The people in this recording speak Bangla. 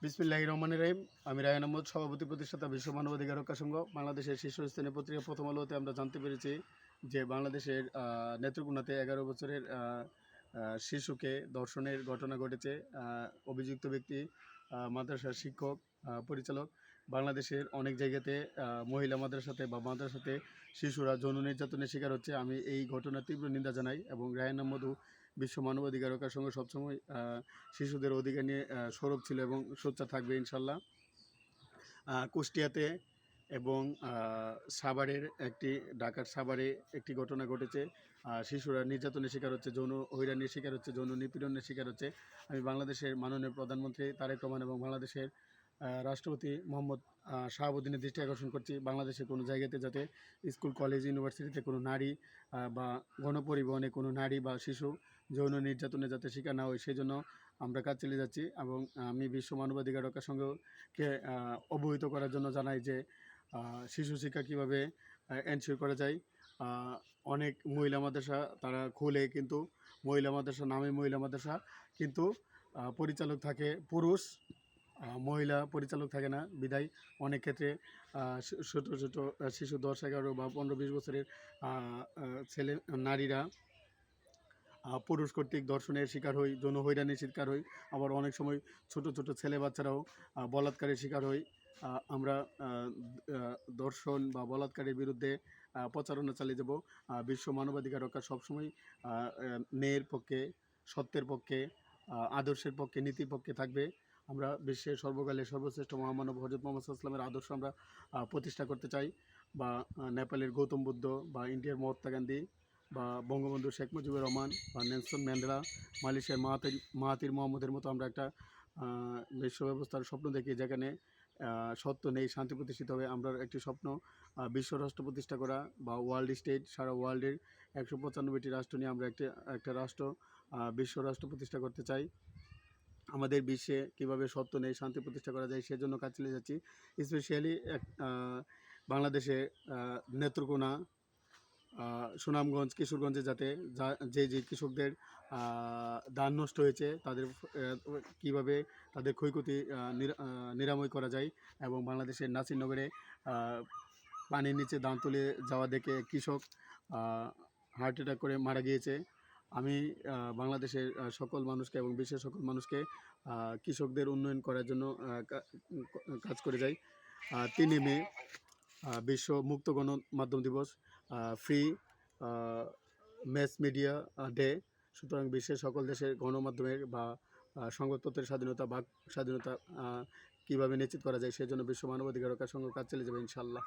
বিসমিল্লাহির রহমানির রহিম। আমি রায়হান আহমদ, সভাপতি প্রতিষ্ঠাতা বিশ্ব মানবাধিকার রক্ষা সংঘ বাংলাদেশের শীর্ষস্থানীয় পত্রিকা প্রথম আলোতে আমরা জানতে পেরেছি যে বাংলাদেশের নেত্রকোনাতে 11 বছরের শিশুকে ধর্ষণের ঘটনা ঘটেছে। অভিযুক্ত ব্যক্তি মাদ্রাসার শিক্ষক, পরিচালক। বাংলাদেশের অনেক জায়গাতে মহিলা মাদ্রাসাতে বা মাদ্রাসাতে শিশুরা যৌন নির্যাতনের শিকার হচ্ছে। আমি এই ঘটনার তীব্র নিন্দা জানাই এবং রায়হান আহমদও বিশ্ব মানবাধিকার রক্ষার সঙ্গে সবসময় শিশুদের অধিকার নিয়ে সরব ছিল এবং সোচ্চার থাকবে ইনশাল্লাহ। কুষ্টিয়াতে এবং ঢাকার সাভারে একটি ঘটনা ঘটেছে। শিশুরা নির্যাতনের শিকার হচ্ছে, যৌন হয়রানির শিকার হচ্ছে, যৌন নিপীড়নের শিকার হচ্ছে। আমি বাংলাদেশের মাননীয় প্রধানমন্ত্রী তারেক রহমান এবং বাংলাদেশের রাষ্ট্রপতি মোহাম্মদ শাহাবুদ্দিনের দৃষ্টি আকর্ষণ করছি, বাংলাদেশের কোনো জায়গাতে যাতে স্কুল, কলেজ, ইউনিভার্সিটিতে কোনো নারী বা গণপরিবহনে কোনো নারী বা শিশু যৌন নির্যাতনে যাতে শিকার না হয়, সেই জন্য আমরা কাজ চালিয়ে যাচ্ছি। এবং আমি বিশ্ব মানবাধিকার রক্ষার সঙ্গেকে অবহিত করার জন্য জানাই যে শিশু শিক্ষা কীভাবে এনশিওর করা যায়। অনেক মহিলা মাদ্রাসা তারা খুলে, কিন্তু মহিলা মাদ্রাসা নামে মহিলা মাদ্রাসা, কিন্তু পরিচালক থাকে পুরুষ, মহিলা পরিচালক থাকে না। বিদায় অনেক ক্ষেত্রে ছোটো ছোটো শিশু 10, 11 বা 15, 20 বছরের নারীরা পুরুষ কর্তৃক ধর্ষণের শিকার হই, যৌন হয়রানির শিকার হই। আবার অনেক সময় ছোট ছোট ছেলে বাচ্চারাও বলাৎকারের শিকার হই। আমরা ধর্ষণ বা বলাৎকারের বিরুদ্ধে প্রচারণা চালিয়ে যাব। বিশ্ব মানবাধিকার রক্ষা সবসময় ন্যায়ের পক্ষে, সত্যের পক্ষে, আদর্শের পক্ষে, নীতির পক্ষে থাকবে। আমরা বিশ্বের সর্বকালের সর্বশ্রেষ্ঠ মহামানব হজরত মুহাম্মদ সাল্লাল্লাহু আলাইহি ওয়াসাল্লামের আদর্শ আমরা প্রতিষ্ঠা করতে চাই, বা নেপালের গৌতম বুদ্ধ, বা ইন্ডিয়ার মহাত্মা গান্ধী, বা বঙ্গবন্ধু শেখ মুজিবুর রহমান, বা নেলসন ম্যান্ডেলা, মালয়েশিয়ার মাহাতির মোহাম্মদের মতো আমরা একটা বিশ্ব ব্যবস্থার স্বপ্ন দেখি, যেখানে সত্য নেই, শান্তি প্রতিষ্ঠিত হবে। আমরা একটি স্বপ্ন বিশ্ব রাষ্ট্র প্রতিষ্ঠা করা, বা ওয়ার্ল্ড স্টেট, সারা ওয়ার্ল্ডের 195টি রাষ্ট্র নিয়ে আমরা একটা রাষ্ট্র, বিশ্ব রাষ্ট্র প্রতিষ্ঠা করতে চাই। আমাদের বিশ্বে কীভাবে সত্য নেই, শান্তি প্রতিষ্ঠা করা যায়, সেজন্য কাজ চালিয়ে যাচ্ছি। স্পেশালি বাংলাদেশে নেত্রকোনা, সুনামগঞ্জ, কিশোরগঞ্জে যাতে যে কৃষকদের ধান নষ্ট হয়েছে তাদের কীভাবে তাদের ক্ষয়ক্ষতি নিরাময় করা যায়। এবং বাংলাদেশের নাসিরনগরে পানির নিচে ধান তুলে যাওয়া দেখে কৃষক হার্ট অ্যাটাক করে মারা গিয়েছে। আমি বাংলাদেশের সকল মানুষকে এবং বিশ্বের সকল মানুষকে কৃষকদের উন্নয়ন করার জন্য কাজ করে যাই। 3 মে বিশ্ব মুক্ত গণমাধ্যম দিবস, ফ্রি ম্যাস মিডিয়া ডে। সুতরাং বিশ্বের সকল দেশের গণমাধ্যমের বা সংবাদপত্রের স্বাধীনতা, বাক স্বাধীনতা কীভাবে নিশ্চিত করা যায়, সেজন্য বিশ্ব মানবাধিকার রক্ষার সঙ্গে কাজ চালিয়ে যাবে ইনশাআল্লাহ।